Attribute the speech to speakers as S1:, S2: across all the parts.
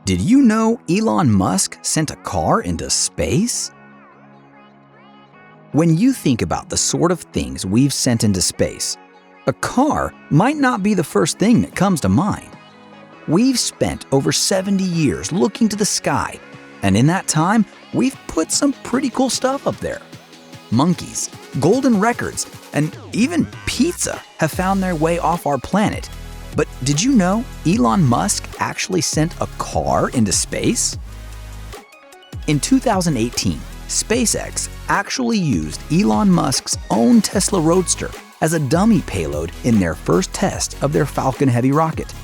S1: Did you know Elon Musk sent a car into space? When you think about the sort of things we've sent into space, a car might not be the first thing that comes to mind. We've spent over 70 years looking to the sky, and in that time, we've put some pretty cool stuff up there. Monkeys, golden records, and even pizza have found their way off our planet. But did you know Elon Musk actually sent a car into space? In 2018, SpaceX actually used Elon Musk's own Tesla Roadster as a dummy payload in their first test of their Falcon Heavy rocket.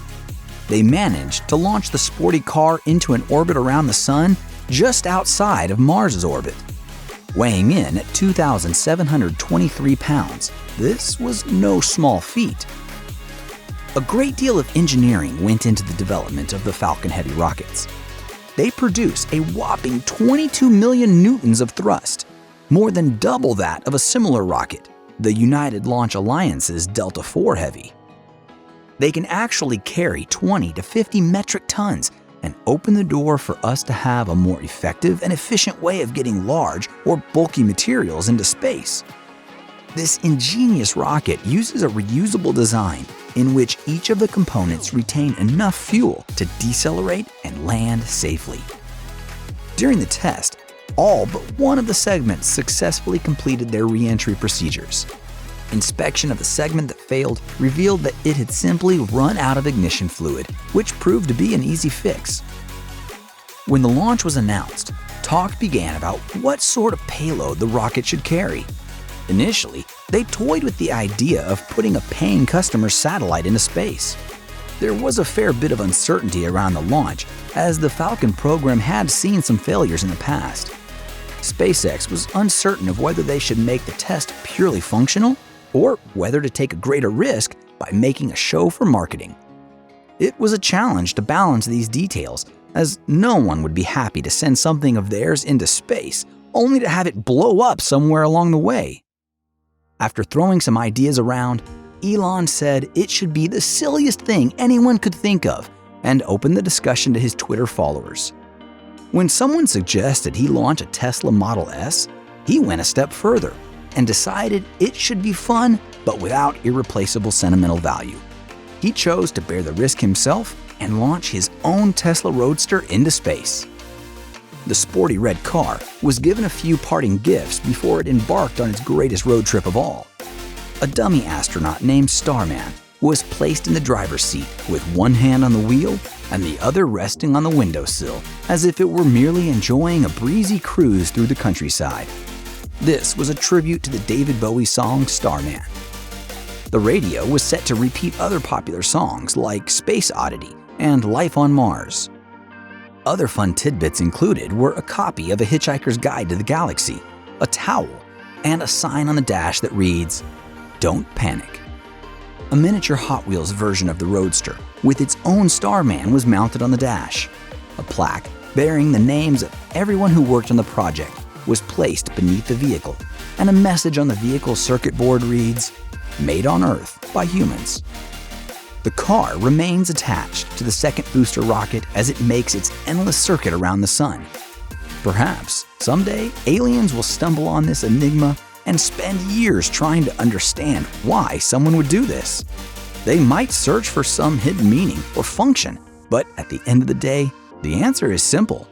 S1: They managed to launch the sporty car into an orbit around the Sun just outside of Mars's orbit. Weighing in at 2,723 pounds, this was no small feat. A great deal of engineering went into the development of the Falcon Heavy rockets. They produce a whopping 22 million newtons of thrust, more than double that of a similar rocket, the United Launch Alliance's Delta IV Heavy. They can actually carry 20 to 50 metric tons and open the door for us to have a more effective and efficient way of getting large or bulky materials into space. This ingenious rocket uses a reusable design in which each of the components retain enough fuel to decelerate and land safely. During the test, all but one of the segments successfully completed their re-entry procedures. Inspection of the segment that failed revealed that it had simply run out of ignition fluid, which proved to be an easy fix. When the launch was announced, talk began about what sort of payload the rocket should carry. Initially, they toyed with the idea of putting a paying customer's satellite into space. There was a fair bit of uncertainty around the launch, as the Falcon program had seen some failures in the past. SpaceX was uncertain of whether they should make the test purely functional or whether to take a greater risk by making a show for marketing. It was a challenge to balance these details, as no one would be happy to send something of theirs into space only to have it blow up somewhere along the way. After throwing some ideas around, Elon said it should be the silliest thing anyone could think of and opened the discussion to his Twitter followers. When someone suggested he launch a Tesla Model S, he went a step further and decided it should be fun but without irreplaceable sentimental value. He chose to bear the risk himself and launch his own Tesla Roadster into space. The sporty red car was given a few parting gifts before it embarked on its greatest road trip of all. A dummy astronaut named Starman was placed in the driver's seat with one hand on the wheel and the other resting on the windowsill, as if it were merely enjoying a breezy cruise through the countryside. This was a tribute to the David Bowie song Starman. The radio was set to repeat other popular songs like Space Oddity and Life on Mars. Other fun tidbits included were a copy of A Hitchhiker's Guide to the Galaxy, a towel, and a sign on the dash that reads, "Don't panic." A miniature Hot Wheels version of the Roadster with its own Starman was mounted on the dash. A plaque bearing the names of everyone who worked on the project was placed beneath the vehicle, and a message on the vehicle's circuit board reads, "Made on Earth by humans." The car remains attached to the second booster rocket as it makes its endless circuit around the Sun. Perhaps someday aliens will stumble on this enigma and spend years trying to understand why someone would do this. They might search for some hidden meaning or function, but at the end of the day, the answer is simple.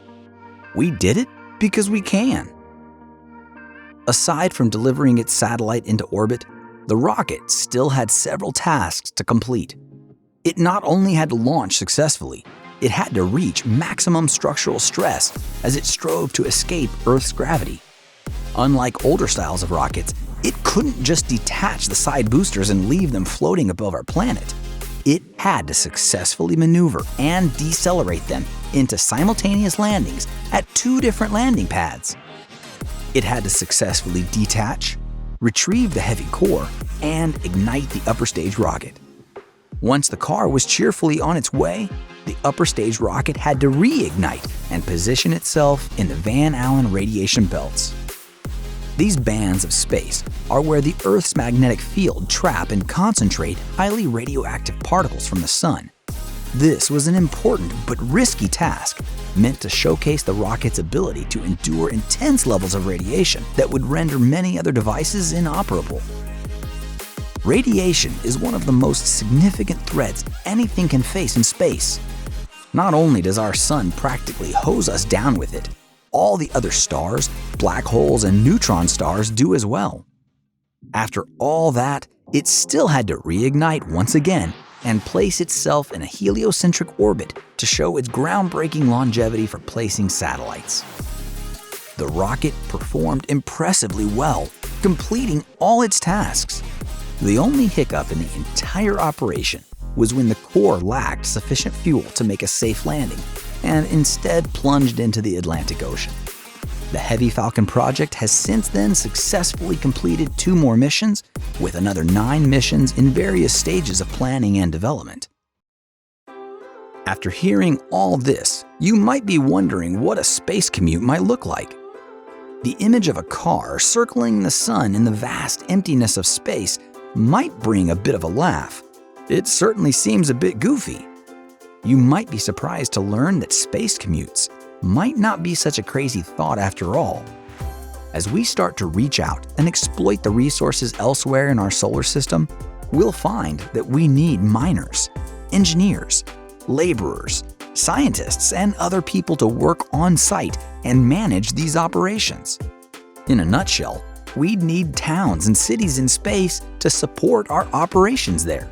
S1: We did it because we can. Aside from delivering its satellite into orbit, the rocket still had several tasks to complete. It not only had to launch successfully, it had to reach maximum structural stress as it strove to escape Earth's gravity. Unlike older styles of rockets, it couldn't just detach the side boosters and leave them floating above our planet. It had to successfully maneuver and decelerate them into simultaneous landings at 2 different landing pads. It had to successfully detach, retrieve the heavy core, and ignite the upper stage rocket. Once the car was cheerfully on its way, the upper stage rocket had to reignite and position itself in the Van Allen radiation belts. These bands of space are where the Earth's magnetic field trap and concentrate highly radioactive particles from the Sun. This was an important but risky task, meant to showcase the rocket's ability to endure intense levels of radiation that would render many other devices inoperable. Radiation is one of the most significant threats anything can face in space. Not only does our sun practically hose us down with it, all the other stars, black holes, and neutron stars do as well. After all that, it still had to reignite once again and place itself in a heliocentric orbit to show its groundbreaking longevity for placing satellites. The rocket performed impressively well, completing all its tasks. The only hiccup in the entire operation was when the core lacked sufficient fuel to make a safe landing and instead plunged into the Atlantic Ocean. The Heavy Falcon project has since then successfully completed 2 more missions, with another 9 missions in various stages of planning and development. After hearing all this, you might be wondering what a space commute might look like. The image of a car circling the sun in the vast emptiness of space might bring a bit of a laugh. It certainly seems a bit goofy. You might be surprised to learn that space commutes might not be such a crazy thought after all. As we start to reach out and exploit the resources elsewhere in our solar system, we'll find that we need miners, engineers, laborers, scientists, and other people to work on site and manage these operations. In a nutshell, we'd need towns and cities in space to support our operations there.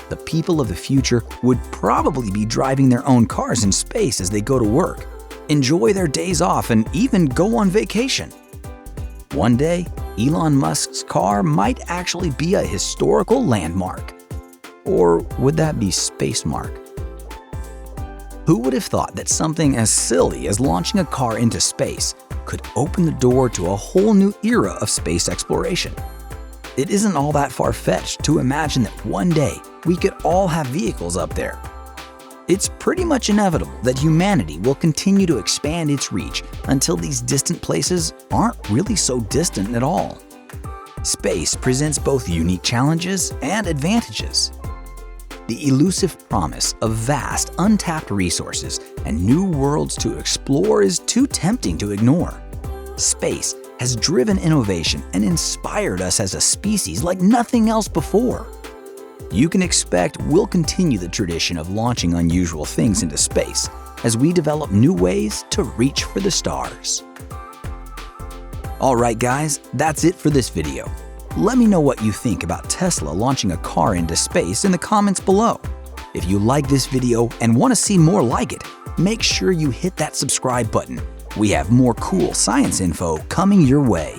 S1: The people of the future would probably be driving their own cars in space as they go to work, enjoy their days off, and even go on vacation. One day, Elon Musk's car might actually be a historical landmark. Or would that be Space Mark? Who would have thought that something as silly as launching a car into space could open the door to a whole new era of space exploration? It isn't all that far-fetched to imagine that one day we could all have vehicles up there. It's pretty much inevitable that humanity will continue to expand its reach until these distant places aren't really so distant at all. Space presents both unique challenges and advantages. The elusive promise of vast, untapped resources and new worlds to explore is too tempting to ignore. Space has driven innovation and inspired us as a species like nothing else before. You can expect we'll continue the tradition of launching unusual things into space as we develop new ways to reach for the stars. Alright guys, that's it for this video. Let me know what you think about Tesla launching a car into space in the comments below. If you like this video and want to see more like it, make sure you hit that subscribe button. We have more cool science info coming your way.